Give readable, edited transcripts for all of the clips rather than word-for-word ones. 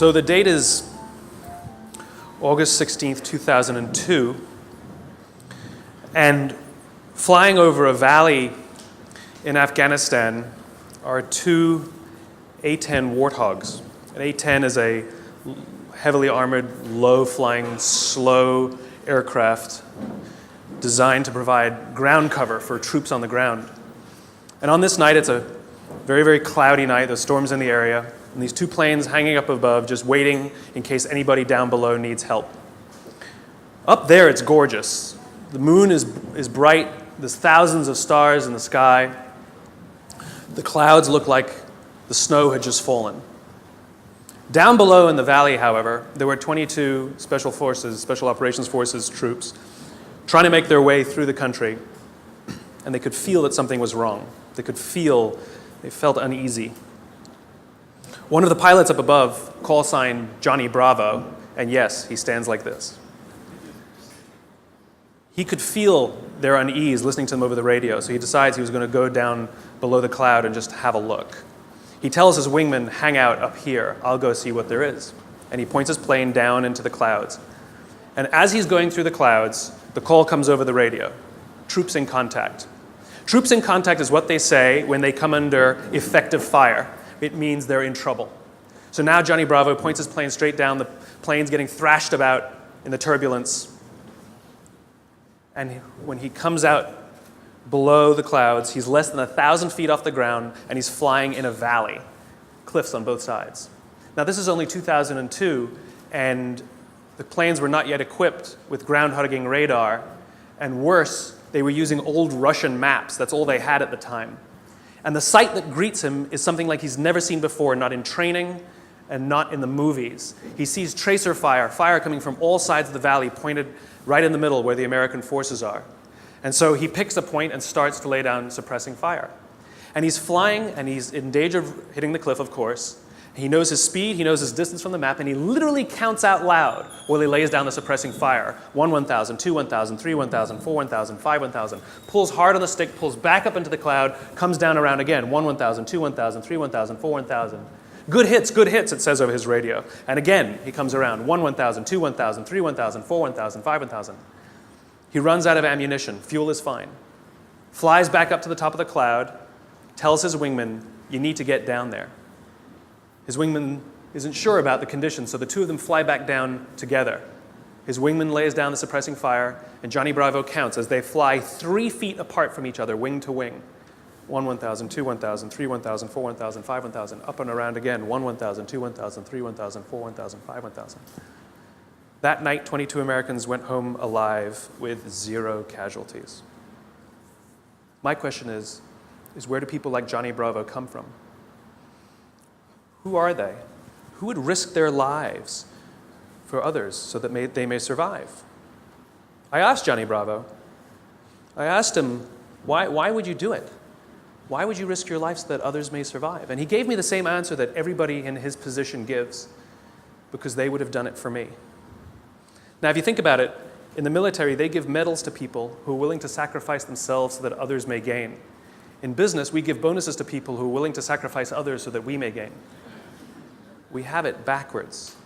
So the date is August 16th, 2002, and flying over a valley in Afghanistan are two A-10 Warthogs. An A-10 is a heavily armored, low-flying, slow aircraft designed to provide ground cover for troops on the ground. And on this night, it's a very, very cloudy night. The storm's in the area, and these two planes hanging up above, just waiting in case anybody down below needs help. Up there, it's gorgeous. The moon is bright. There's thousands of stars in the sky. The clouds look like the snow had just fallen. Down below in the valley, however, there were 22 Special Operations Forces troops trying to make their way through the country, and they could feel that something was wrong. They felt uneasy. One of the pilots up above, call sign Johnny Bravo, and yes, he stands like this. He could feel their unease listening to them over the radio, so he decides he was going to go down below the cloud and just have a look. He tells his wingman, hang out up here, I'll go see what there is. And he points his plane down into the clouds. And as he's going through the clouds, the call comes over the radio. Troops in contact. Troops in contact is what they say when they come under effective fire. It means they're in trouble. So now Johnny Bravo points his plane straight down. The plane's getting thrashed about in the turbulence. And when he comes out below the clouds, he's less than 1,000 feet off the ground, and he's flying in a valley, cliffs on both sides. Now, this is only 2002, and the planes were not yet equipped with ground-hugging radar, and worse, they were using old Russian maps. That's all they had at the time. And the sight that greets him is something like he's never seen before, not in training and not in the movies. He sees tracer fire coming from all sides of the valley, pointed right in the middle where the American forces are. And so he picks a point and starts to lay down suppressing fire. And he's flying, and he's in danger of hitting the cliff, of course. He knows his speed, he knows his distance from the map, and he literally counts out loud while he lays down the suppressing fire. 1, 1,000, 2, 1,000, 3, 1,000, 4, 1,000, 5, 1,000. Pulls hard on the stick, pulls back up into the cloud, comes down around again. 1, 1,000, 2, 1,000, 3, 1,000, 4, 1,000. Good hits, it says over his radio. And again, he comes around. 1, 1,000, 2, 1,000, 3, 1,000, 4, 1,000, 5, 1,000. He runs out of ammunition. Fuel is fine. Flies back up to the top of the cloud, tells his wingman, you need to get down there. His wingman isn't sure about the conditions, so the two of them fly back down together. His wingman lays down the suppressing fire, and Johnny Bravo counts as they fly 3 feet apart from each other, wing to wing. 1, 1,000, 2, 1,000, 3, 1,000, 4, 1,000, 5, 1,000, up and around again. 1, 1,000, 2, 1,000, 3, 1,000, 4, 1,000, 5, 1,000. That night, 22 Americans went home alive with 0 casualties. My question is where do people like Johnny Bravo come from? Who are they? Who would risk their lives for others so that they may survive? I asked Johnny Bravo. I asked him, why would you do it? Why would you risk your life so that others may survive? And he gave me the same answer that everybody in his position gives, because they would have done it for me. Now, if you think about it, in the military, they give medals to people who are willing to sacrifice themselves so that others may gain. In business, we give bonuses to people who are willing to sacrifice others so that we may gain. We have it backwards.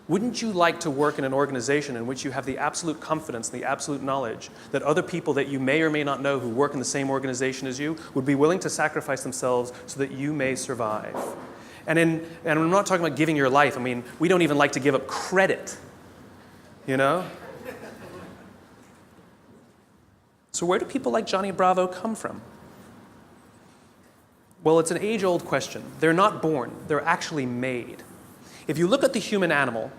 Wouldn't you like to work in an organization in which you have the absolute confidence, the absolute knowledge that other people that you may or may not know who work in the same organization as you would be willing to sacrifice themselves so that you may survive? And I'm not talking about giving your life. I mean, we don't even like to give up credit. You know? So where do people like Johnny Bravo come from? Well, it's an age-old question. They're not born. They're actually made. If you look at the human animal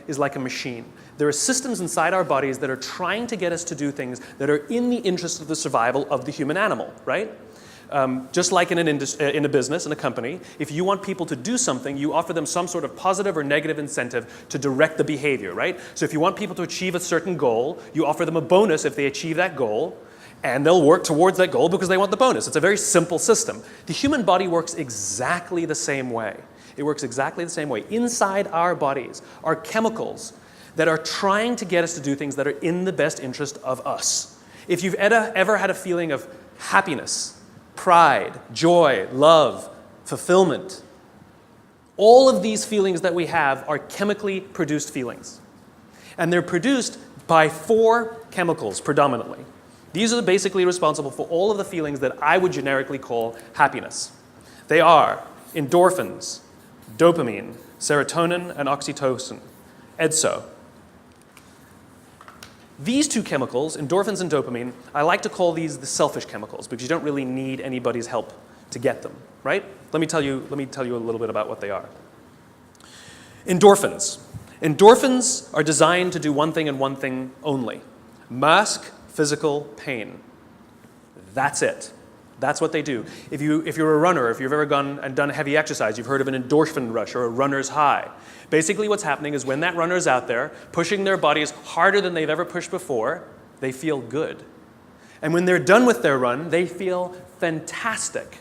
is like a machine. There are systems inside our bodies that are trying to get us to do things that are in the interest of the survival of the human animal, right? Just like in a business, in a company, if you want people to do something, you offer them some sort of positive or negative incentive to direct the behavior, right? So if you want people to achieve a certain goal, you offer them a bonus if they achieve that goal, and they'll work towards that goal because they want the bonus. It's a very simple system. The human body works exactly the same way. It works exactly the same way. Inside our bodies are chemicals that are trying to get us to do things that are in the best interest of us. If you've ever had a feeling of happiness, pride, joy, love, fulfillment, All of these feelings that we have are chemically produced feelings. And they're produced by 4 chemicals predominantly. These are basically responsible for all of the feelings that I would generically call happiness. They are endorphins, dopamine, serotonin, and oxytocin, EDSO. These 2 chemicals, endorphins and dopamine, I like to call these the selfish chemicals because you don't really need anybody's help to get them, right? Let me tell you a little bit about what they are. Endorphins. Endorphins are designed to do one thing and one thing only: mask physical pain. That's it. That's what they do. If you're a runner, if you've ever gone and done heavy exercise, you've heard of an endorphin rush or a runner's high. Basically what's happening is when that runner's out there pushing their bodies harder than they've ever pushed before, they feel good. And when they're done with their run, they feel fantastic.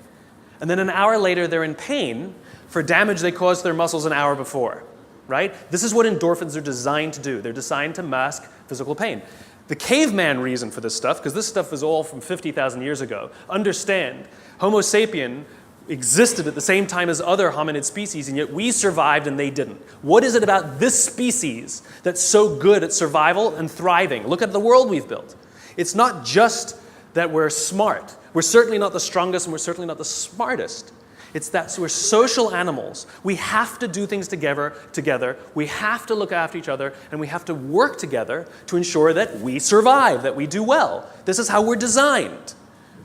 And then an hour later, they're in pain for damage they caused their muscles an hour before, right? This is what endorphins are designed to do. They're designed to mask physical pain. The caveman reason for this stuff, because this stuff is all from 50,000 years ago, understand, Homo sapien existed at the same time as other hominid species, and yet we survived and they didn't. What is it about this species that's so good at survival and thriving? Look at the world we've built. It's not just that we're smart. We're certainly not the strongest and we're certainly not the smartest. It's that we're social animals. We have to do things together. We have to look after each other, and we have to work together to ensure that we survive, that we do well. This is how we're designed,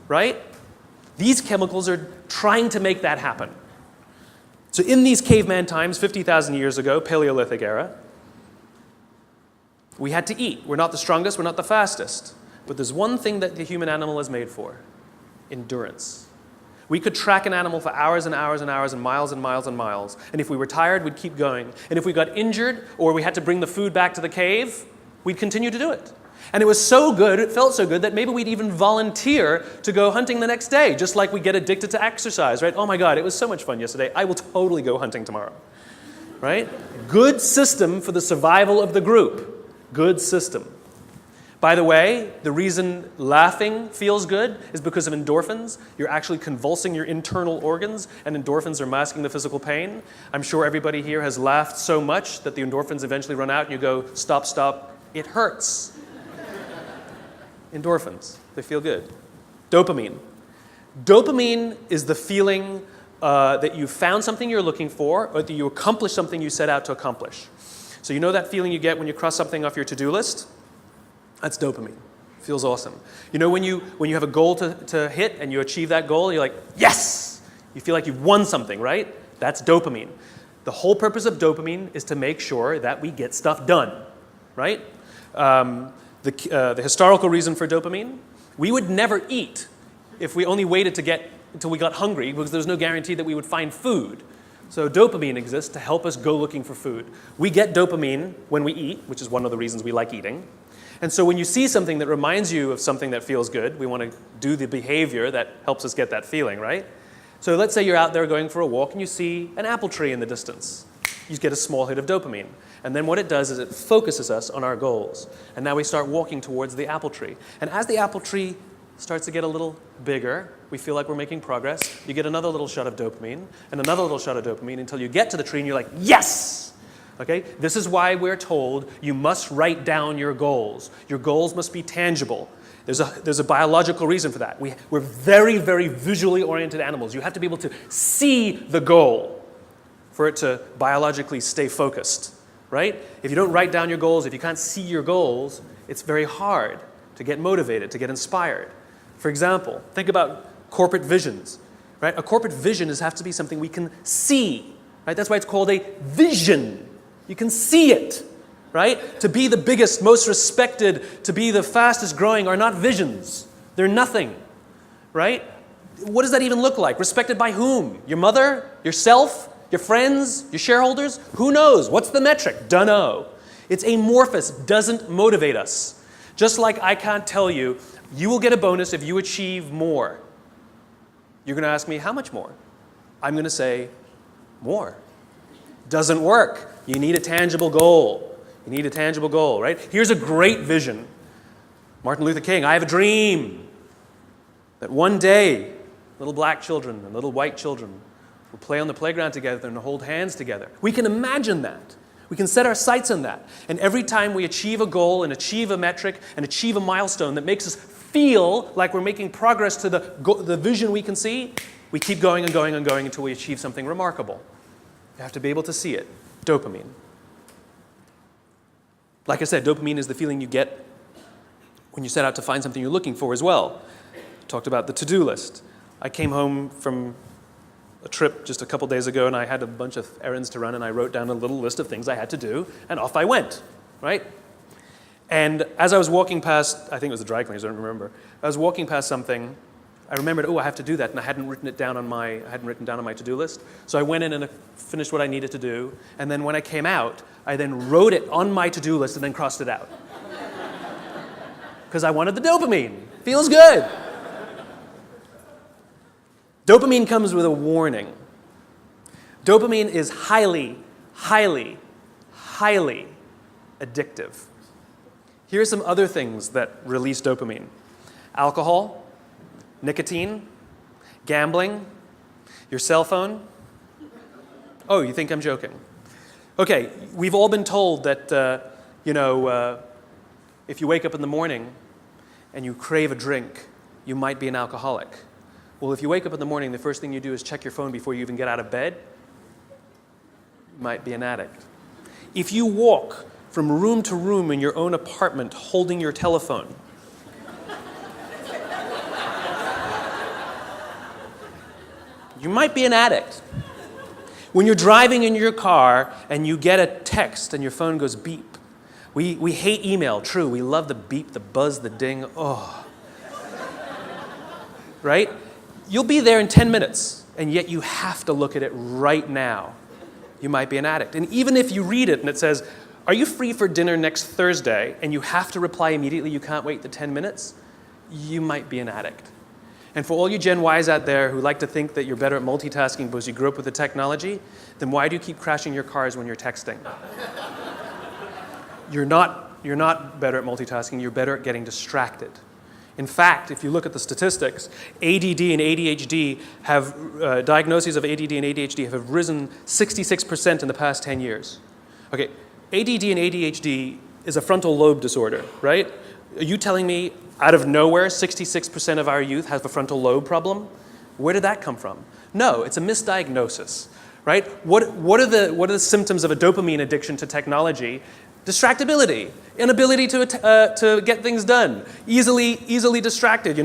right? These chemicals are trying to make that happen. So in these caveman times, 50,000 years ago, Paleolithic era, we had to eat. We're not the strongest, we're not the fastest. But there's one thing that the human animal is made for: endurance. We could track an animal for hours and hours and hours and miles and miles and miles. And if we were tired, we'd keep going. And if we got injured or we had to bring the food back to the cave, we'd continue to do it. And it was so good, it felt so good, that maybe we'd even volunteer to go hunting the next day, just like we get addicted to exercise, right? Oh my God, it was so much fun yesterday. I will totally go hunting tomorrow, right? Good system for the survival of the group. Good system. By the way, the reason laughing feels good is because of endorphins. You're actually convulsing your internal organs, and endorphins are masking the physical pain. I'm sure everybody here has laughed so much that the endorphins eventually run out and you go, stop, stop, it hurts. Endorphins, they feel good. Dopamine. Dopamine is the feeling that you found something you're looking for, or that you accomplished something you set out to accomplish. So you know that feeling you get when you cross something off your to-do list? That's dopamine. Feels awesome. You know when you have a goal to hit and you achieve that goal, you're like, yes! You feel like you've won something, right? That's dopamine. The whole purpose of dopamine is to make sure that we get stuff done, right? The historical reason for dopamine, we would never eat if we only waited until we got hungry, because there's no guarantee that we would find food. So dopamine exists to help us go looking for food. We get dopamine when we eat, which is one of the reasons we like eating. And so when you see something that reminds you of something that feels good, we want to do the behavior that helps us get that feeling, right? So let's say you're out there going for a walk and you see an apple tree in the distance. You get a small hit of dopamine. And then what it does is it focuses us on our goals. And now we start walking towards the apple tree. And as the apple tree starts to get a little bigger, we feel like we're making progress. You get another little shot of dopamine and another little shot of dopamine until you get to the tree and you're like, yes! Okay? This is why we're told you must write down your goals. Your goals must be tangible. There's a biological reason for that. We're very, very visually oriented animals. You have to be able to see the goal for it to biologically stay focused, right? If you don't write down your goals, if you can't see your goals, it's very hard to get motivated, to get inspired. For example, think about corporate visions, right? A corporate vision has to be something we can see, right? That's why it's called a vision. You can see it, right? To be the biggest, most respected, to be the fastest growing are not visions. They're nothing, right? What does that even look like? Respected by whom? Your mother? Yourself? Your friends? Your shareholders? Who knows? What's the metric? Dunno. It's amorphous, doesn't motivate us. Just like I can't tell you, you will get a bonus if you achieve more. You're going to ask me, how much more? I'm going to say, more. Doesn't work. You need a tangible goal. You need a tangible goal, right? Here's a great vision. Martin Luther King, I have a dream that one day little black children and little white children We'll play on the playground together and hold hands together. We can imagine that. We can set our sights on that. And every time we achieve a goal and achieve a metric and achieve a milestone that makes us feel like we're making progress to the vision we can see, we keep going and going and going until we achieve something remarkable. You have to be able to see it. Dopamine. Like I said, dopamine is the feeling you get when you set out to find something you're looking for as well. Talked about the to-do list. I came home from a trip just a couple days ago, and I had a bunch of errands to run, and I wrote down a little list of things I had to do, and off I went, right? And as I was walking past, I think it was the dry cleaners, I don't remember. I was walking past something, I remembered, I have to do that, and I hadn't written down on my to-do list. So I went in and I finished what I needed to do, and then when I came out, I then wrote it on my to-do list and then crossed it out. Because I wanted the dopamine. Feels good. Dopamine comes with a warning. Dopamine is highly, highly, highly addictive. Here are some other things that release dopamine. Alcohol, nicotine, gambling, your cell phone. Oh, you think I'm joking? Okay, we've all been told that, if you wake up in the morning and you crave a drink, you might be an alcoholic. Well, if you wake up in the morning, the first thing you do is check your phone before you even get out of bed, you might be an addict. If you walk from room to room in your own apartment holding your telephone, you might be an addict. When you're driving in your car and you get a text and your phone goes beep. We hate email, true. We love the beep, the buzz, the ding. Oh. Right? You'll be there in 10 minutes, and yet you have to look at it right now. You might be an addict. And even if you read it and it says, are you free for dinner next Thursday, and you have to reply immediately, you can't wait the 10 minutes, you might be an addict. And for all you Gen Ys out there who like to think that you're better at multitasking because you grew up with the technology, then why do you keep crashing your cars when you're texting? You're not better at multitasking, you're better at getting distracted. In fact, if you look at the statistics, ADD and ADHD have, diagnoses of ADD and ADHD have risen 66% in the past 10 years. Okay, ADD and ADHD is a frontal lobe disorder, right? Are you telling me out of nowhere 66% of our youth have a frontal lobe problem? Where did that come from? No, it's a misdiagnosis, right? What are the symptoms of a dopamine addiction to technology? Distractibility, inability to get things done, easily distracted,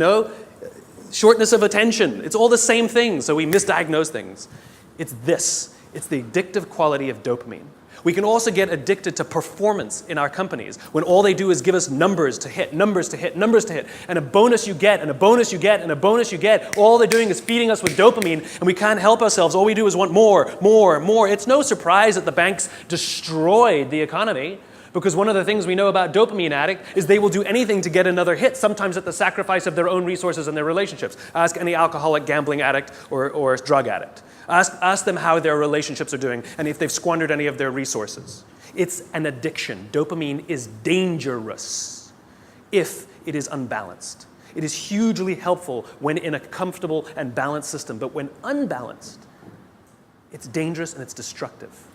shortness of attention. It's all the same thing, so we misdiagnose things. It's the addictive quality of dopamine. We can also get addicted to performance in our companies when all they do is give us numbers to hit, and a bonus you get, and a bonus you get, and a bonus you get. All they're doing is feeding us with dopamine, and we can't help ourselves. All we do is want more, more, more. It's no surprise that the banks destroyed the economy, because one of the things we know about dopamine addict is they will do anything to get another hit, sometimes at the sacrifice of their own resources and their relationships. Ask any alcoholic, gambling addict, or drug addict. Ask them how their relationships are doing and if they've squandered any of their resources. It's an addiction. Dopamine is dangerous if it is unbalanced. It is hugely helpful when in a comfortable and balanced system, but when unbalanced, it's dangerous and it's destructive.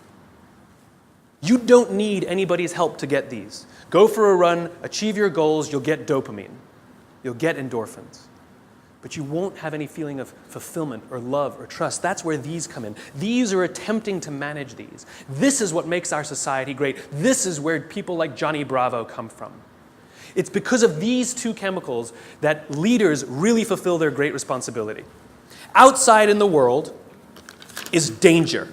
You don't need anybody's help to get these. Go for a run, achieve your goals, you'll get dopamine. You'll get endorphins. But you won't have any feeling of fulfillment or love or trust. That's where these come in. These are attempting to manage these. This is what makes our society great. This is where people like Johnny Bravo come from. It's because of these two chemicals that leaders really fulfill their great responsibility. Outside in the world is danger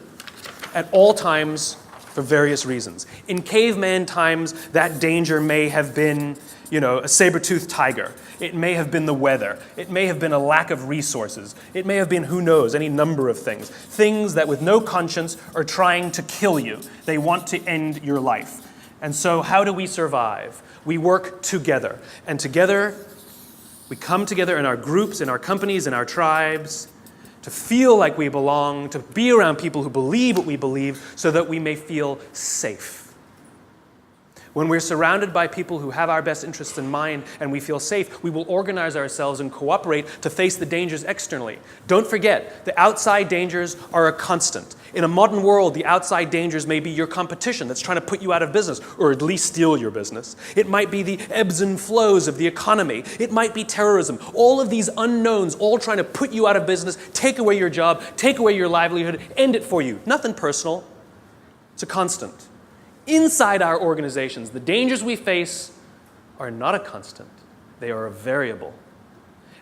at all times, for various reasons. In caveman times, that danger may have been, a saber-toothed tiger. It may have been the weather. It may have been a lack of resources. It may have been, who knows, any number of things. Things that with no conscience are trying to kill you. They want to end your life. And so how do we survive? We work together. And together, we come together in our groups, in our companies, in our tribes, to feel like we belong, to be around people who believe what we believe, so that we may feel safe. When we're surrounded by people who have our best interests in mind and we feel safe, we will organize ourselves and cooperate to face the dangers externally. Don't forget, the outside dangers are a constant. In a modern world, the outside dangers may be your competition that's trying to put you out of business, or at least steal your business. It might be the ebbs and flows of the economy. It might be terrorism. All of these unknowns, all trying to put you out of business, take away your job, take away your livelihood, end it for you. Nothing personal. It's a constant. Inside our organizations, the dangers we face are not a constant. They are a variable.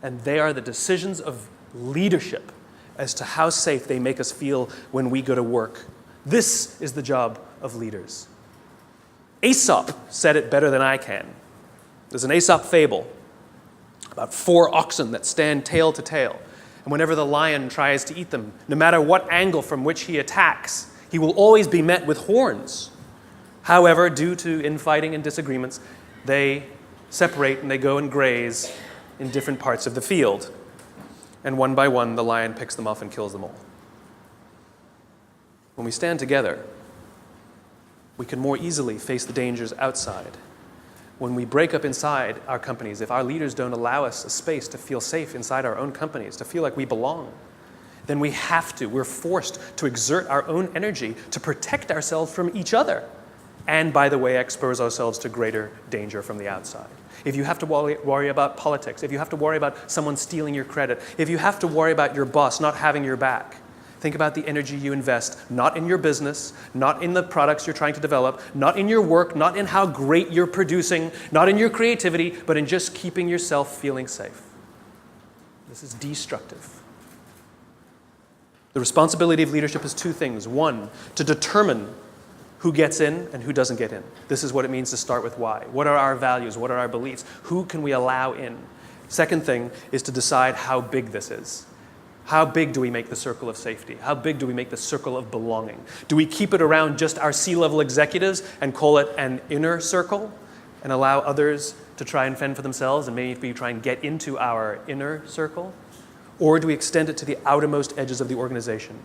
And they are the decisions of leadership as to how safe they make us feel when we go to work. This is the job of leaders. Aesop said it better than I can. There's an Aesop fable about 4 oxen that stand tail to tail. And whenever the lion tries to eat them, no matter what angle from which he attacks, he will always be met with horns. However, due to infighting and disagreements, they separate and they go and graze in different parts of the field. And one by one, the lion picks them off and kills them all. When we stand together, we can more easily face the dangers outside. When we break up inside our companies, if our leaders don't allow us a space to feel safe inside our own companies, to feel like we belong, then we're forced to exert our own energy to protect ourselves from each other. And, by the way, expose ourselves to greater danger from the outside. If you have to worry about politics, if you have to worry about someone stealing your credit, if you have to worry about your boss not having your back, think about the energy you invest, not in your business, not in the products you're trying to develop, not in your work, not in how great you're producing, not in your creativity, but in just keeping yourself feeling safe. This is destructive. The responsibility of leadership is 2 things. 1, to determine who gets in and who doesn't get in. This is what it means to start with why. What are our values? What are our beliefs? Who can we allow in? Second thing is to decide how big this is. How big do we make the circle of safety? How big do we make the circle of belonging? Do we keep it around just our C-level executives and call it an inner circle and allow others to try and fend for themselves and maybe try and get into our inner circle? Or do we extend it to the outermost edges of the organization?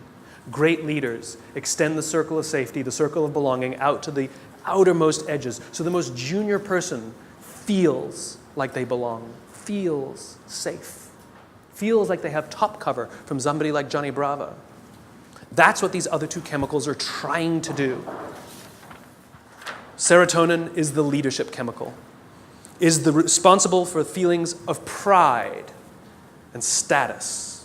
Great leaders extend the circle of safety, the circle of belonging, out to the outermost edges. So the most junior person feels like they belong, feels safe, feels like they have top cover from somebody like Johnny Bravo. That's what these other 2 chemicals are trying to do. Serotonin is the leadership chemical, is responsible for feelings of pride and status.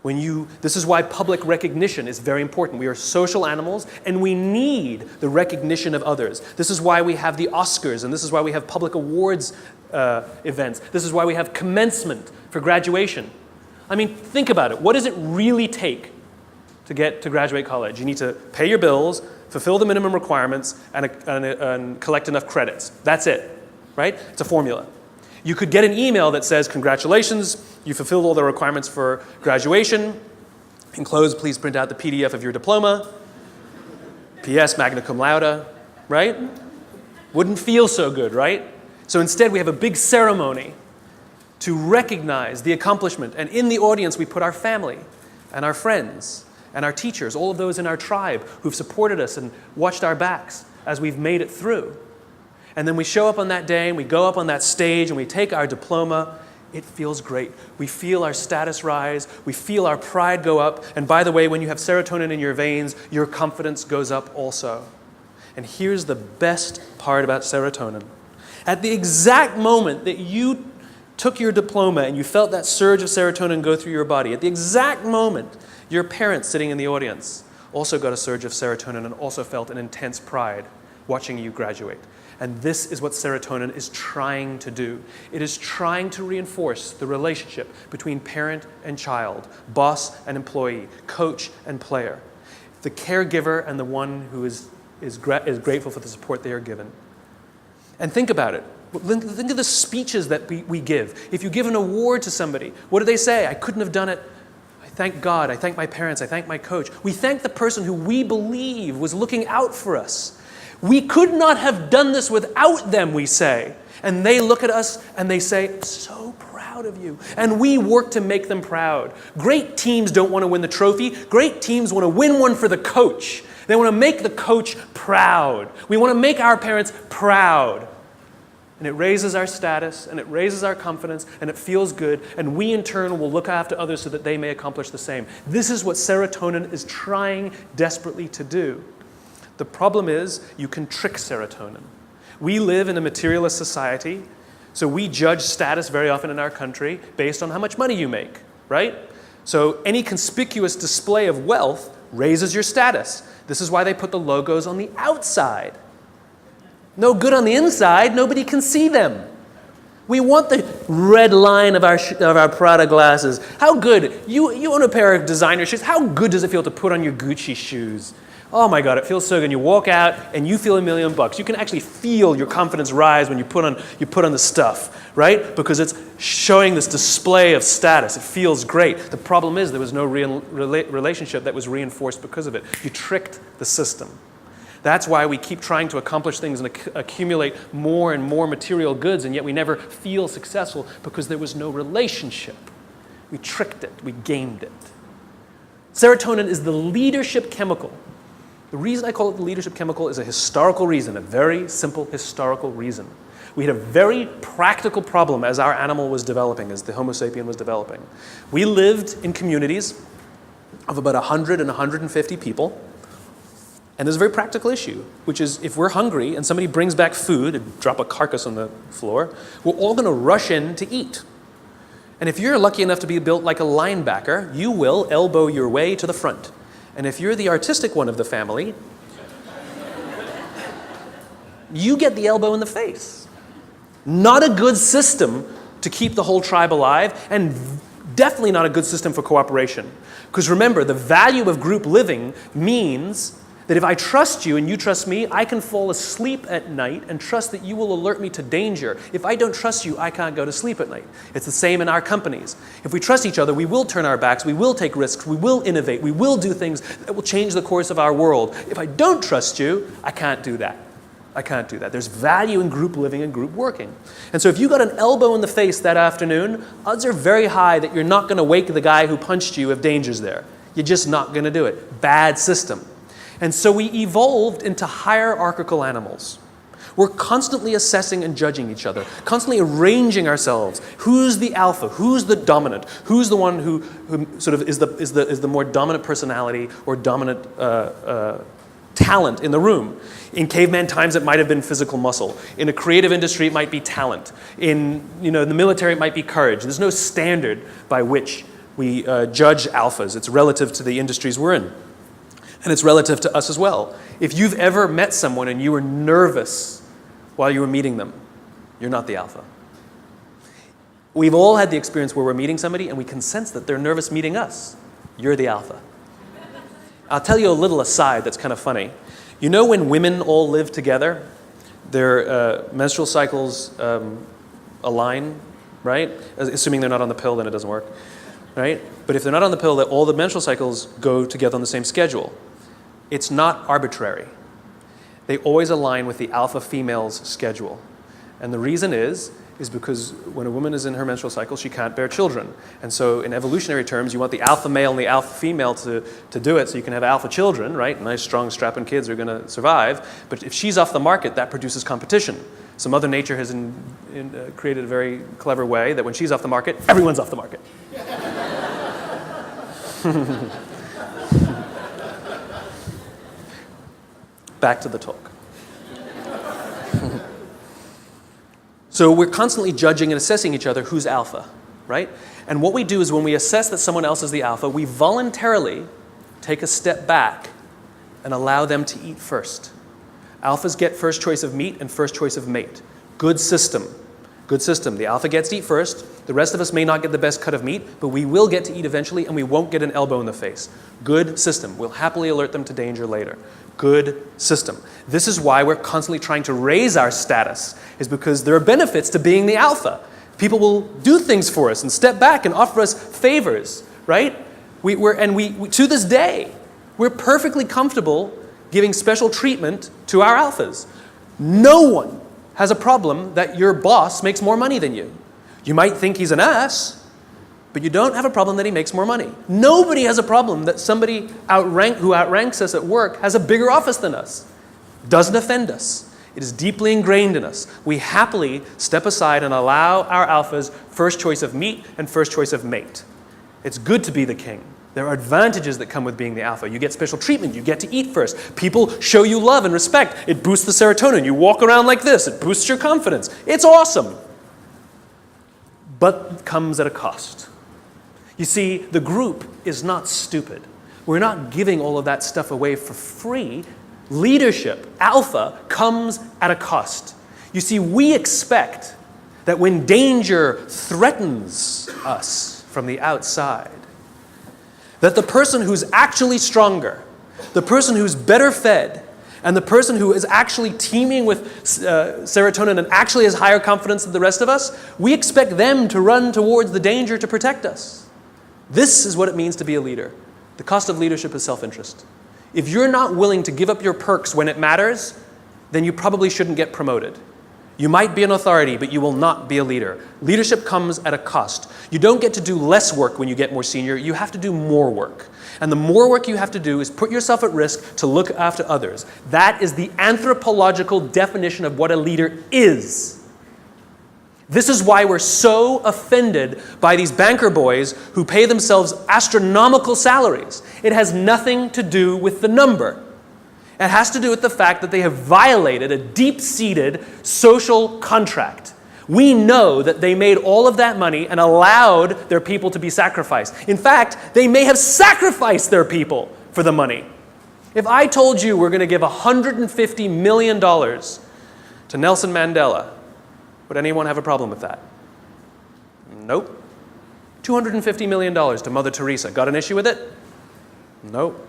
This is why public recognition is very important. We are social animals, and we need the recognition of others. This is why we have the Oscars, and this is why we have public awards events. This is why we have commencement for graduation. I mean, think about it. What does it really take to get to graduate college? You need to pay your bills, fulfill the minimum requirements, and collect enough credits. That's it, right? It's a formula. You could get an email that says, congratulations, you fulfilled all the requirements for graduation. Enclosed, please print out the PDF of your diploma. P.S. magna cum laude, right? Wouldn't feel so good, right? So instead, we have a big ceremony to recognize the accomplishment. And in the audience, we put our family and our friends and our teachers, all of those in our tribe who've supported us and watched our backs as we've made it through. And then we show up on that day, and we go up on that stage, and we take our diploma. It feels great. We feel our status rise. We feel our pride go up. And by the way, when you have serotonin in your veins, your confidence goes up also. And here's the best part about serotonin. At the exact moment that you took your diploma and you felt that surge of serotonin go through your body, at the exact moment, your parents sitting in the audience also got a surge of serotonin and also felt an intense pride watching you graduate. And this is what serotonin is trying to do. It is trying to reinforce the relationship between parent and child, boss and employee, coach and player, the caregiver and the one who is grateful for the support they are given. And think about it. Think of the speeches that we give. If you give an award to somebody, what do they say? I couldn't have done it. I thank God. I thank my parents. I thank my coach. We thank the person who we believe was looking out for us. We could not have done this without them, we say. And they look at us and they say, so proud proud of you. And we work to make them proud. Great teams don't want to win the trophy. Great teams want to win one for the coach. They want to make the coach proud. We want to make our parents proud. And it raises our status, and it raises our confidence, and it feels good, and we in turn will look after others so that they may accomplish the same. This is what serotonin is trying desperately to do. The problem is you can trick serotonin. We live in a materialist society, so we judge status very often in our country based on how much money you make, right? So any conspicuous display of wealth raises your status. This is why they put the logos on the outside. No good on the inside, nobody can see them. We want the red line of our Prada glasses. How good, you own a pair of designer shoes, how good does it feel to put on your Gucci shoes? Oh my God, it feels so good. You walk out and you feel $1 million. You can actually feel your confidence rise when you put on the stuff, right? Because it's showing this display of status. It feels great. The problem is there was no real relationship that was reinforced because of it. You tricked the system. That's why we keep trying to accomplish things and accumulate more and more material goods, and yet we never feel successful because there was no relationship. We tricked it. We gamed it. Serotonin is the leadership chemical. The reason I call it the leadership chemical is a historical reason, a very simple historical reason. We had a very practical problem as our animal was developing, as the Homo sapien was developing. We lived in communities of about 100 and 150 people. And there's a very practical issue, which is if we're hungry and somebody brings back food and drop a carcass on the floor, we're all going to rush in to eat. And if you're lucky enough to be built like a linebacker, you will elbow your way to the front. And if you're the artistic one of the family, you get the elbow in the face. Not a good system to keep the whole tribe alive, and definitely not a good system for cooperation. Because remember, the value of group living means that if I trust you and you trust me, I can fall asleep at night and trust that you will alert me to danger. If I don't trust you, I can't go to sleep at night. It's the same in our companies. If we trust each other, we will turn our backs, we will take risks, we will innovate, we will do things that will change the course of our world. If I don't trust you, I can't do that. I can't do that. There's value in group living and group working. And so if you got an elbow in the face that afternoon, odds are very high that you're not going to wake the guy who punched you if danger's there. You're just not going to do it. Bad system. And so we evolved into hierarchical animals. We're constantly assessing and judging each other, constantly arranging ourselves. Who's the alpha? Who's the dominant? Who's the one who sort of is the more dominant personality or dominant talent in the room? In caveman times, it might have been physical muscle. In a creative industry, it might be talent. In the military, it might be courage. There's no standard by which we judge alphas. It's relative to the industries we're in. And it's relative to us as well. If you've ever met someone and you were nervous while you were meeting them, you're not the alpha. We've all had the experience where we're meeting somebody and we can sense that they're nervous meeting us. You're the alpha. I'll tell you a little aside that's kind of funny. You know when women all live together, their menstrual cycles align, right? Assuming they're not on the pill, then it doesn't work, right? But if they're not on the pill, all the menstrual cycles go together on the same schedule. It's not arbitrary. They always align with the alpha female's schedule. And the reason is because when a woman is in her menstrual cycle, she can't bear children. And so in evolutionary terms, you want the alpha male and the alpha female to do it so you can have alpha children, right? Nice, strong, strapping kids are going to survive. But if she's off the market, that produces competition. So Mother Nature has created a very clever way that when she's off the market, everyone's off the market. Back to the talk. So we're constantly judging and assessing each other who's alpha, right? And what we do is when we assess that someone else is the alpha, we voluntarily take a step back and allow them to eat first. Alphas get first choice of meat and first choice of mate. Good system. Good system. The alpha gets to eat first. The rest of us may not get the best cut of meat, but we will get to eat eventually and we won't get an elbow in the face. Good system. We'll happily alert them to danger later. Good system. This is why we're constantly trying to raise our status, is because there are benefits to being the alpha. People will do things for us and step back and offer us favors, right? We to this day, we're perfectly comfortable giving special treatment to our alphas. No one has a problem that your boss makes more money than you. You might think he's an ass, but you don't have a problem that he makes more money. Nobody has a problem that somebody who outranks us at work has a bigger office than us. Doesn't offend us. It is deeply ingrained in us. We happily step aside and allow our alphas first choice of meat and first choice of mate. It's good to be the king. There are advantages that come with being the alpha. You get special treatment. You get to eat first. People show you love and respect. It boosts the serotonin. You walk around like this. It boosts your confidence. It's awesome. But it comes at a cost. You see, the group is not stupid. We're not giving all of that stuff away for free. Leadership, alpha, comes at a cost. You see, we expect that when danger threatens us from the outside, that the person who's actually stronger, the person who's better fed, and the person who is actually teeming with serotonin and actually has higher confidence than the rest of us, we expect them to run towards the danger to protect us. This is what it means to be a leader. The cost of leadership is self-interest. If you're not willing to give up your perks when it matters, then you probably shouldn't get promoted. You might be an authority, but you will not be a leader. Leadership comes at a cost. You don't get to do less work when you get more senior. You have to do more work. And the more work you have to do is put yourself at risk to look after others. That is the anthropological definition of what a leader is. This is why we're so offended by these banker boys who pay themselves astronomical salaries. It has nothing to do with the number. It has to do with the fact that they have violated a deep-seated social contract. We know that they made all of that money and allowed their people to be sacrificed. In fact, they may have sacrificed their people for the money. If I told you we're going to give $150 million to Nelson Mandela, would anyone have a problem with that? Nope. $250 million to Mother Teresa. Got an issue with it? Nope.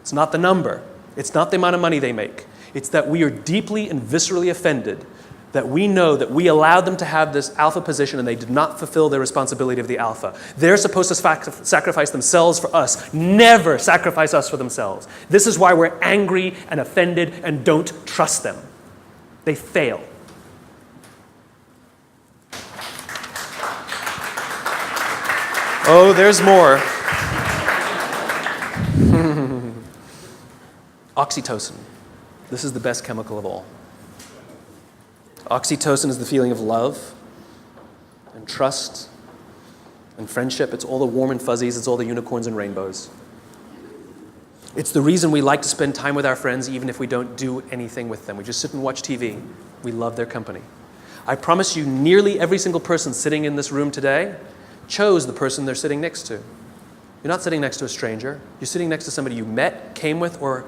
It's not the number. It's not the amount of money they make. It's that we are deeply and viscerally offended that we know that we allowed them to have this alpha position and they did not fulfill their responsibility of the alpha. They're supposed to sacrifice themselves for us. Never sacrifice us for themselves. This is why we're angry and offended and don't trust them. They fail. Oh, there's more. Oxytocin. This is the best chemical of all. Oxytocin is the feeling of love and trust and friendship. It's all the warm and fuzzies. It's all the unicorns and rainbows. It's the reason we like to spend time with our friends even if we don't do anything with them. We just sit and watch TV. We love their company. I promise you, nearly every single person sitting in this room today chose the person they're sitting next to. You're not sitting next to a stranger. You're sitting next to somebody you met, came with, or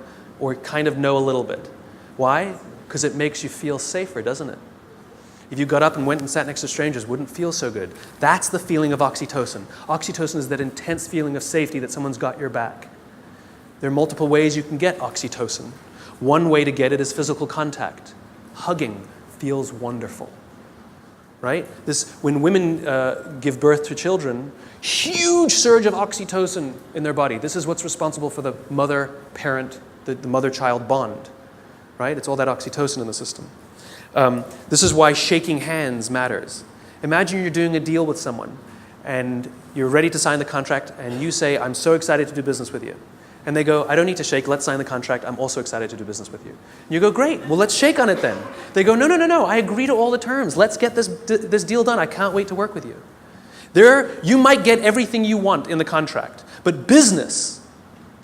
kind of know a little bit. Why? Because it makes you feel safer, doesn't it? If you got up and went and sat next to strangers, it wouldn't feel so good. That's the feeling of oxytocin. Oxytocin is that intense feeling of safety that someone's got your back. There are multiple ways you can get oxytocin. One way to get it is physical contact. Hugging feels wonderful. Right? When women give birth to children, huge surge of oxytocin in their body. This is what's responsible for the mother-parent, the mother-child bond. Right? It's all that oxytocin in the system. This is why shaking hands matters. Imagine you're doing a deal with someone, and you're ready to sign the contract, and you say, "I'm so excited to do business with you." And they go, "I don't need to shake, let's sign the contract, I'm also excited to do business with you." And you go, "Great, well let's shake on it then." They go, No, I agree to all the terms. Let's get this deal done, I can't wait to work with you. You might get everything you want in the contract, but business,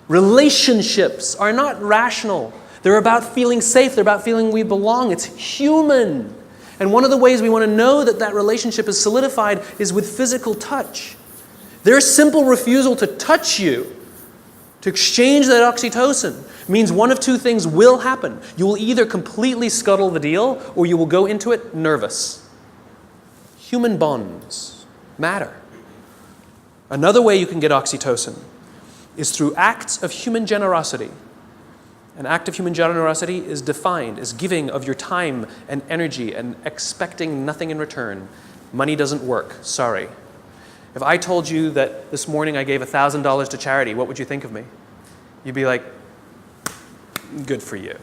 relationships are not rational. They're about feeling safe, they're about feeling we belong. It's human. And one of the ways we want to know that relationship is solidified is with physical touch. Their simple refusal to touch you, to exchange that oxytocin, means one of two things will happen. You will either completely scuttle the deal, or you will go into it nervous. Human bonds matter. Another way you can get oxytocin is through acts of human generosity. An act of human generosity is defined as giving of your time and energy and expecting nothing in return. Money doesn't work, sorry. If I told you that this morning I gave $1,000 to charity, what would you think of me? You'd be like, good for you.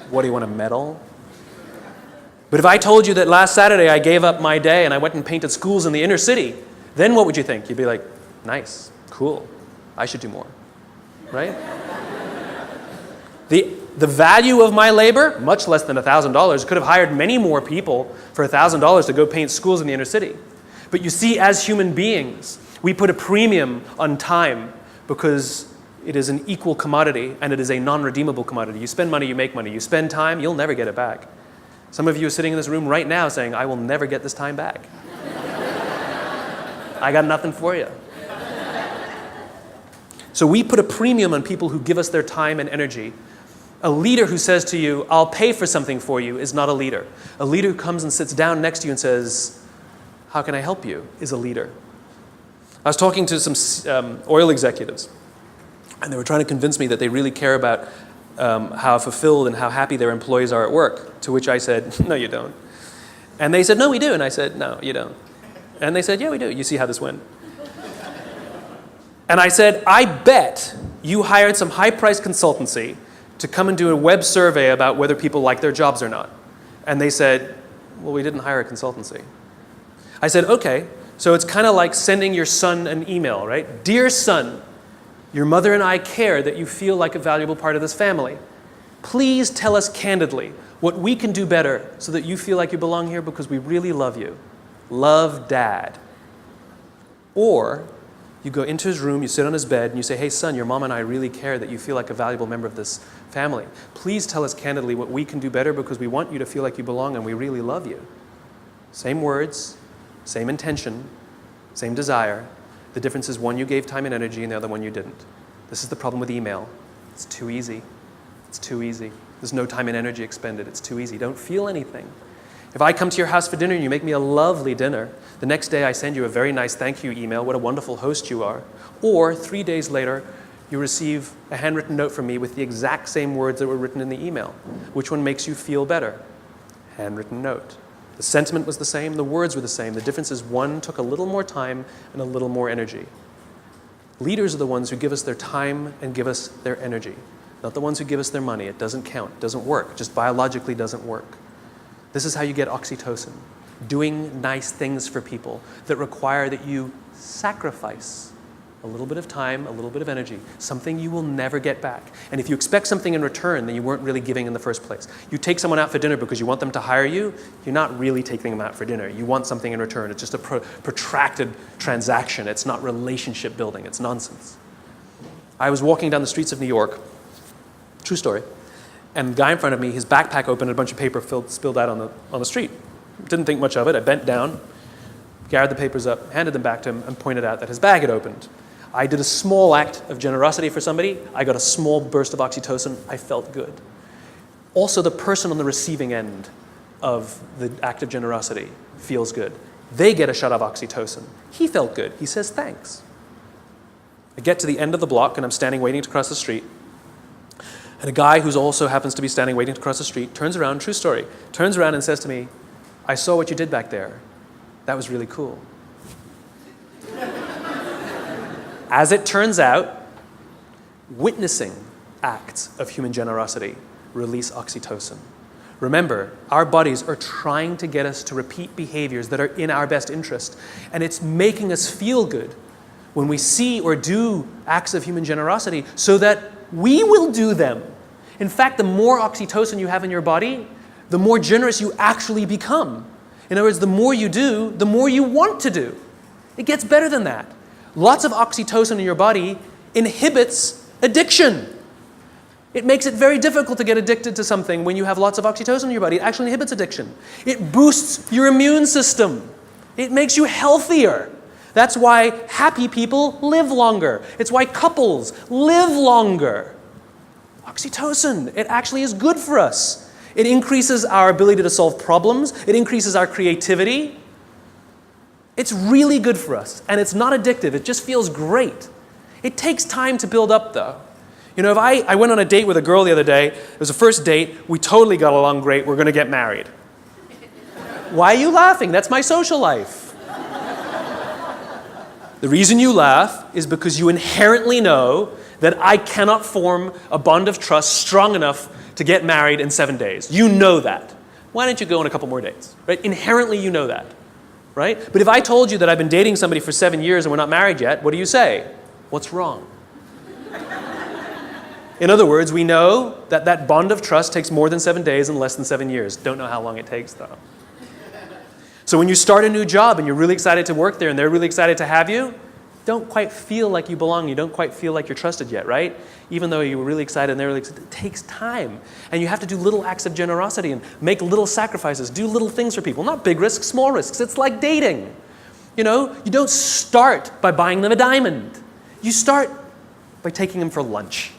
What, do you want a medal? But if I told you that last Saturday I gave up my day and I went and painted schools in the inner city, then what would you think? You'd be like, nice, cool, I should do more, right? The value of my labor, much less than $1,000, could have hired many more people for $1,000 to go paint schools in the inner city. But you see, as human beings, we put a premium on time because it is an equal commodity and it is a non-redeemable commodity. You spend money, you make money. You spend time, you'll never get it back. Some of you are sitting in this room right now saying, I will never get this time back. I got nothing for you. So we put a premium on people who give us their time and energy. A leader who says to you, I'll pay for something for you, is not a leader. A leader who comes and sits down next to you and says, how can I help you, is a leader. I was talking to some oil executives, and they were trying to convince me that they really care about how fulfilled and how happy their employees are at work, to which I said, no, you don't. And they said, no, we do. And I said, no, you don't. And they said, yeah, we do. You see how this went. And I said, I bet you hired some high-priced consultancy to come and do a web survey about whether people like their jobs or not. And they said, well, we didn't hire a consultancy. I said, okay, so it's kind of like sending your son an email, right? Dear son, your mother and I care that you feel like a valuable part of this family. Please tell us candidly what we can do better so that you feel like you belong here because we really love you. Love, Dad. Or you go into his room, you sit on his bed, and you say, hey, son, your mom and I really care that you feel like a valuable member of this family. Please tell us candidly what we can do better because we want you to feel like you belong and we really love you. Same words, same intention, same desire. The difference is one you gave time and energy and the other one you didn't. This is the problem with email. It's too easy. It's too easy. There's no time and energy expended. It's too easy. Don't feel anything. If I come to your house for dinner and you make me a lovely dinner, the next day I send you a very nice thank you email, what a wonderful host you are. Or 3 days later, you receive a handwritten note from me with the exact same words that were written in the email. Which one makes you feel better? Handwritten note. The sentiment was the same, the words were the same. The difference is one took a little more time and a little more energy. Leaders are the ones who give us their time and give us their energy, not the ones who give us their money. It doesn't count, it doesn't work, it just biologically doesn't work. This is how you get oxytocin, doing nice things for people that require that you sacrifice a little bit of time, a little bit of energy, something you will never get back. And if you expect something in return, then you weren't really giving in the first place. You take someone out for dinner because you want them to hire you, you're not really taking them out for dinner. You want something in return. It's just a protracted transaction. It's not relationship building. It's nonsense. I was walking down the streets of New York, true story, and the guy in front of me, his backpack opened and a bunch of paper spilled out on the street. Didn't think much of it. I bent down, gathered the papers up, handed them back to him, and pointed out that his bag had opened. I did a small act of generosity for somebody. I got a small burst of oxytocin. I felt good. Also, the person on the receiving end of the act of generosity feels good. They get a shot of oxytocin. He felt good. He says thanks. I get to the end of the block, and I'm standing waiting to cross the street. And a guy who also happens to be standing waiting to cross the street turns around, true story, turns around and says to me, I saw what you did back there. That was really cool. As it turns out, witnessing acts of human generosity release oxytocin. Remember, our bodies are trying to get us to repeat behaviors that are in our best interest, and it's making us feel good when we see or do acts of human generosity so that we will do them. In fact, the more oxytocin you have in your body, the more generous you actually become. In other words, the more you do, the more you want to do. It gets better than that. Lots of oxytocin in your body inhibits addiction. It makes it very difficult to get addicted to something when you have lots of oxytocin in your body. It actually inhibits addiction. It boosts your immune system. It makes you healthier. That's why happy people live longer. It's why couples live longer. Oxytocin, it actually is good for us. It increases our ability to solve problems. It increases our creativity. It's really good for us, and it's not addictive. It just feels great. It takes time to build up, though. You know, if I went on a date with a girl the other day, it was a first date, we totally got along great, we're going to get married. Why are you laughing? That's my social life. The reason you laugh is because you inherently know that I cannot form a bond of trust strong enough to get married in 7 days. You know that. Why don't you go on a couple more dates? Right? Inherently, you know that. Right? But if I told you that I've been dating somebody for 7 years and we're not married yet, what do you say? What's wrong? In other words, we know that that bond of trust takes more than 7 days and less than 7 years. Don't know how long it takes, though. So when you start a new job and you're really excited to work there and they're really excited to have you, don't quite feel like you belong. You don't quite feel like you're trusted yet, right? Even though you were really excited and they're really excited, it takes time. And you have to do little acts of generosity and make little sacrifices, do little things for people. Not big risks, small risks. It's like dating. You know, you don't start by buying them a diamond. You start by taking them for lunch,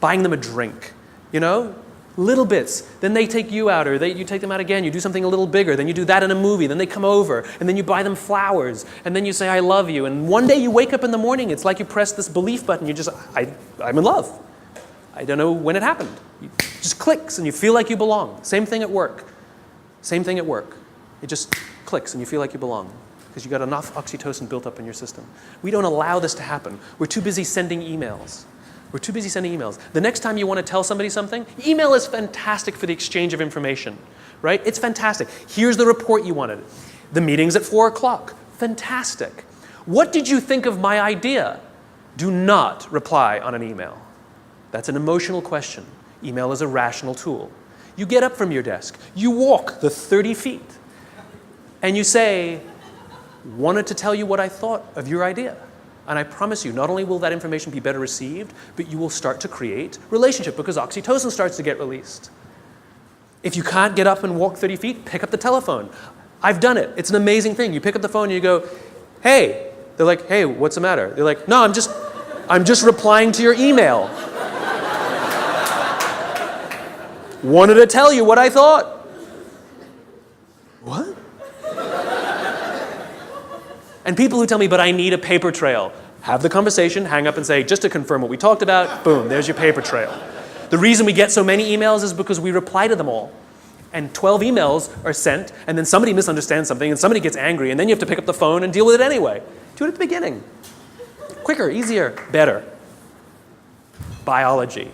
buying them a drink, you know? Little bits. Then they take you out, or you take them out again. You do something a little bigger. Then you do that in a movie. Then they come over, and then you buy them flowers, and then you say, I love you. And one day you wake up in the morning, it's like you press this belief button. You just, I'm in love. I don't know when it happened. It just clicks, and you feel like you belong. Same thing at work. Same thing at work. It just clicks, and you feel like you belong because you got enough oxytocin built up in your system. We don't allow this to happen. We're too busy sending emails. We're too busy sending emails. The next time you want to tell somebody something, email is fantastic for the exchange of information, right? It's fantastic. Here's the report you wanted. The meeting's at 4 o'clock. Fantastic. What did you think of my idea? Do not reply on an email. That's an emotional question. Email is a rational tool. You get up from your desk. You walk the 30 feet. And you say, wanted to tell you what I thought of your idea. And I promise you, not only will that information be better received, but you will start to create relationship because oxytocin starts to get released. If you can't get up and walk 30 feet, pick up the telephone. I've done it. It's an amazing thing. You pick up the phone and you go, hey. They're like, hey, what's the matter? They're like, no, I'm just replying to your email. Wanted to tell you what I thought. What? And people who tell me, but I need a paper trail, have the conversation, hang up and say, just to confirm what we talked about, boom, there's your paper trail. The reason we get so many emails is because we reply to them all. And 12 emails are sent, and then somebody misunderstands something, and somebody gets angry, and then you have to pick up the phone and deal with it anyway. Do it at the beginning. Quicker, easier, better. Biology.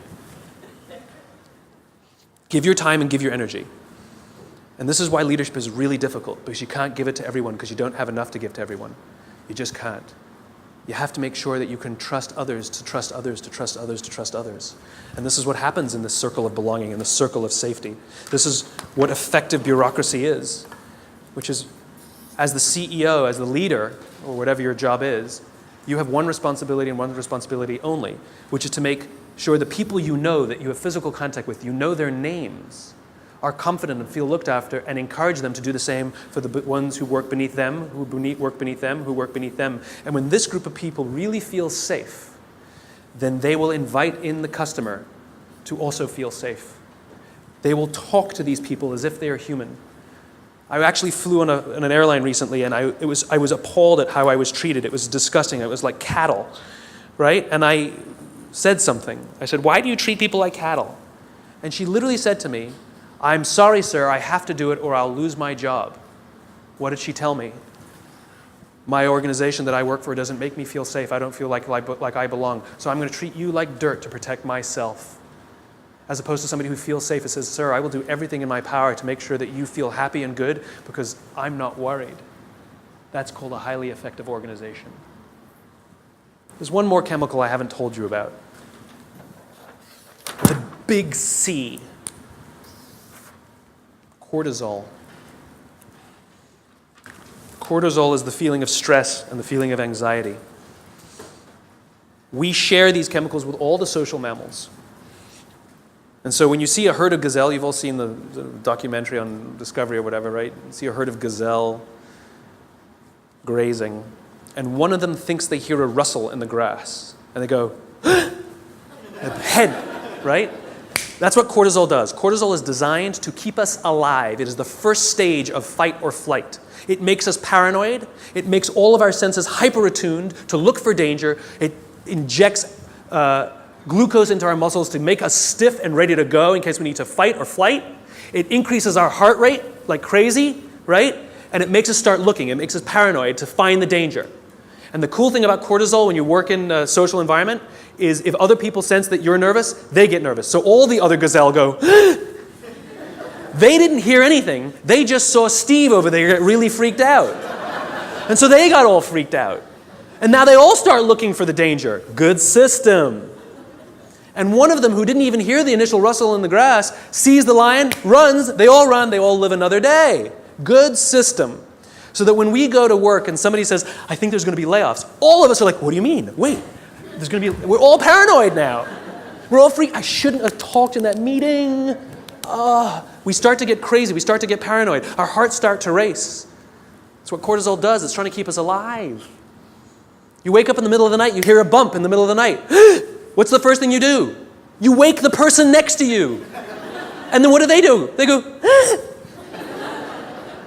Give your time and give your energy. And this is why leadership is really difficult, because you can't give it to everyone because you don't have enough to give to everyone. You just can't. You have to make sure that you can trust others to trust others to trust others to trust others. And this is what happens in this circle of belonging, in the circle of safety. This is what effective bureaucracy is, which is as the CEO, as the leader, or whatever your job is, you have one responsibility and one responsibility only, which is to make sure the people you know that you have physical contact with, you know their names, are confident and feel looked after, and encourage them to do the same for the ones who work beneath them, who work beneath them, who work beneath them. And when this group of people really feel safe, then they will invite in the customer to also feel safe. They will talk to these people as if they are human. I actually flew on an airline recently, and I was appalled at how I was treated. It was disgusting. It was like cattle, right? And I said something. I said, why do you treat people like cattle? And she literally said to me, I'm sorry, sir, I have to do it or I'll lose my job. What did she tell me? My organization that I work for doesn't make me feel safe. I don't feel like I belong. So I'm going to treat you like dirt to protect myself. As opposed to somebody who feels safe and says, sir, I will do everything in my power to make sure that you feel happy and good because I'm not worried. That's called a highly effective organization. There's one more chemical I haven't told you about. The big C. Cortisol. Cortisol is the feeling of stress and the feeling of anxiety. We share these chemicals with all the social mammals. And so when you see a herd of gazelle, you've all seen the documentary on Discovery or whatever, right? You see a herd of gazelle grazing, and one of them thinks they hear a rustle in the grass, and they go, head, right? That's what cortisol does. Cortisol is designed to keep us alive. It is the first stage of fight or flight. It makes us paranoid. It makes all of our senses hyper-attuned to look for danger. It injects glucose into our muscles to make us stiff and ready to go in case we need to fight or flight. It increases our heart rate like crazy, right? And it makes us start looking. It makes us paranoid to find the danger. And the cool thing about cortisol when you work in a social environment is if other people sense that you're nervous, they get nervous. So all the other gazelle go, They didn't hear anything. They just saw Steve over there get really freaked out. And so they got all freaked out. And now they all start looking for the danger. Good system. And one of them, who didn't even hear the initial rustle in the grass, sees the lion, runs, they all run, they all live another day. Good system. So that when we go to work and somebody says, I think there's going to be layoffs, all of us are like, what do you mean? Wait, we're all paranoid now. We're all freaked. I shouldn't have talked in that meeting. We start to get crazy. We start to get paranoid. Our hearts start to race. That's what cortisol does. It's trying to keep us alive. You wake up in the middle of the night, you hear a bump in the middle of the night. What's the first thing you do? You wake the person next to you. And then what do? They go,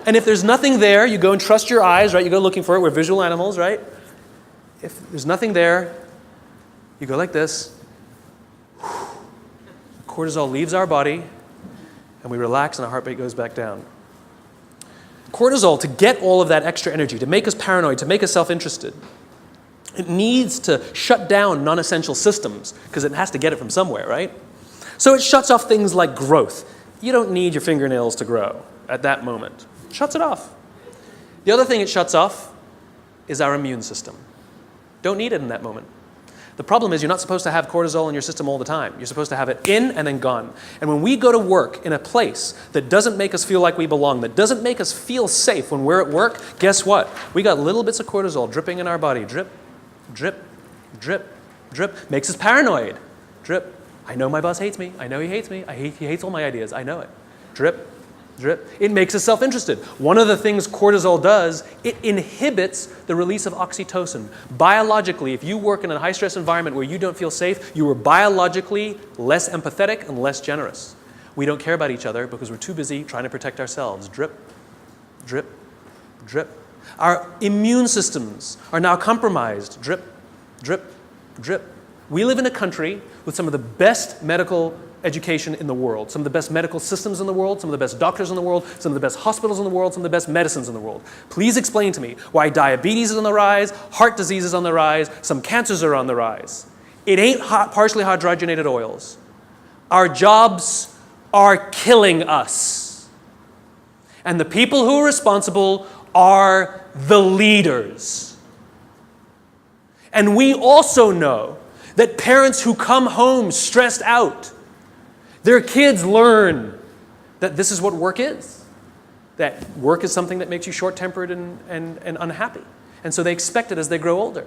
And if there's nothing there, you go and trust your eyes, right? You go looking for it. We're visual animals, right? If there's nothing there, you go like this. Cortisol leaves our body, and we relax, and our heart rate goes back down. Cortisol, to get all of that extra energy, to make us paranoid, to make us self-interested, it needs to shut down non-essential systems, because it has to get it from somewhere, right? So it shuts off things like growth. You don't need your fingernails to grow at that moment. It shuts it off. The other thing it shuts off is our immune system. Don't need it in that moment. The problem is you're not supposed to have cortisol in your system all the time. You're supposed to have it in and then gone. And when we go to work in a place that doesn't make us feel like we belong, that doesn't make us feel safe when we're at work, guess what? We got little bits of cortisol dripping in our body. Drip, drip, drip, drip. Makes us paranoid. Drip. I know my boss hates me. I know he hates me. He hates all my ideas. I know it. Drip, drip. It makes us self-interested. One of the things cortisol does, it inhibits the release of oxytocin. Biologically, if you work in a high-stress environment where you don't feel safe, you are biologically less empathetic and less generous. We don't care about each other because we're too busy trying to protect ourselves. Drip, drip, drip. Our immune systems are now compromised. Drip, drip, drip. We live in a country with some of the best medical education in the world, some of the best medical systems in the world, some of the best doctors in the world, some of the best hospitals in the world, some of the best medicines in the world. Please explain to me why diabetes is on the rise, heart disease is on the rise, some cancers are on the rise. It ain't partially hydrogenated oils. Our jobs are killing us. And the people who are responsible are the leaders. And we also know that parents who come home stressed out, their kids learn that this is what work is. That work is something that makes you short-tempered and unhappy. And so they expect it as they grow older.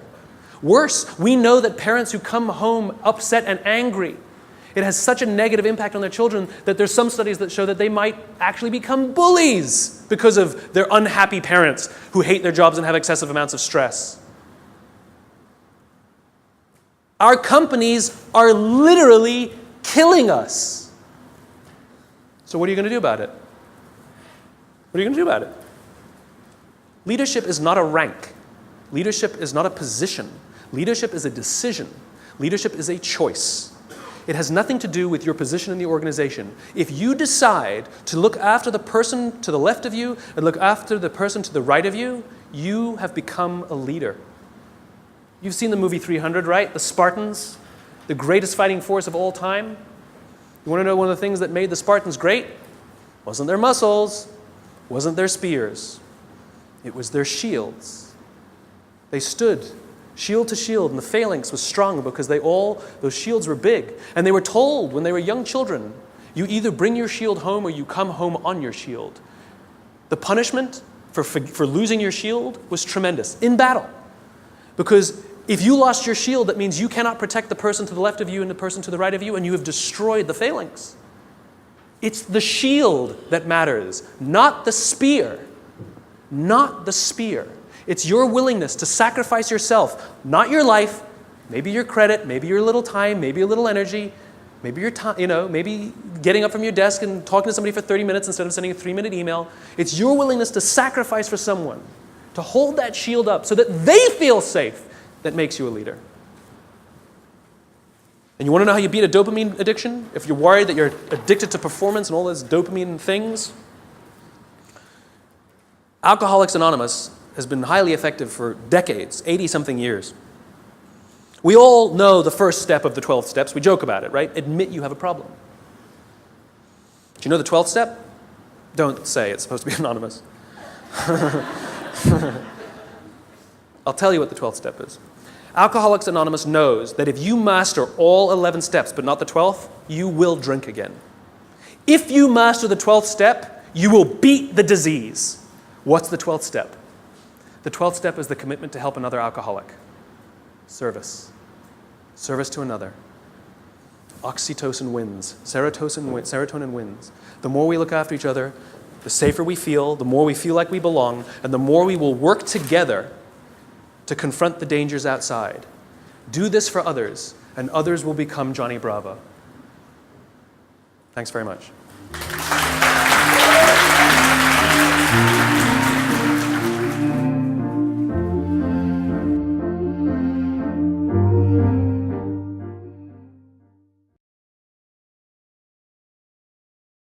Worse, we know that parents who come home upset and angry, it has such a negative impact on their children that there's some studies that show that they might actually become bullies because of their unhappy parents who hate their jobs and have excessive amounts of stress. Our companies are literally killing us. So what are you going to do about it? What are you going to do about it? Leadership is not a rank. Leadership is not a position. Leadership is a decision. Leadership is a choice. It has nothing to do with your position in the organization. If you decide to look after the person to the left of you and look after the person to the right of you, you have become a leader. You've seen the movie 300, right? The Spartans, the greatest fighting force of all time. You want to know one of the things that made the Spartans great? Wasn't their muscles, wasn't their spears. It was their shields. They stood shield to shield, and the phalanx was strong because those shields were big. And they were told when they were young children, you either bring your shield home or you come home on your shield. The punishment for losing your shield was tremendous in battle. Because if you lost your shield, that means you cannot protect the person to the left of you and the person to the right of you, and you have destroyed the phalanx. It's the shield that matters, not the spear. Not the spear. It's your willingness to sacrifice yourself, not your life, maybe your credit, maybe your little time, maybe a little energy, maybe your time, maybe getting up from your desk and talking to somebody for 30 minutes instead of sending a 3-minute email. It's your willingness to sacrifice for someone, to hold that shield up so that they feel safe, that makes you a leader. And you want to know how you beat a dopamine addiction? If you're worried that you're addicted to performance and all those dopamine things, Alcoholics Anonymous has been highly effective for decades, 80-something years. We all know the first step of the 12 steps. We joke about it, right? Admit you have a problem. Do you know the 12th step? Don't say it's supposed to be anonymous. I'll tell you what the 12th step is. Alcoholics Anonymous knows that if you master all 11 steps but not the 12th, you will drink again. If you master the 12th step, you will beat the disease. What's the 12th step? The 12th step is the commitment to help another alcoholic. Service. Service to another. Oxytocin wins. Serotonin wins. The more we look after each other, the safer we feel, the more we feel like we belong, and the more we will work together to confront the dangers outside. Do this for others, and others will become Johnny Bravo. Thanks very much.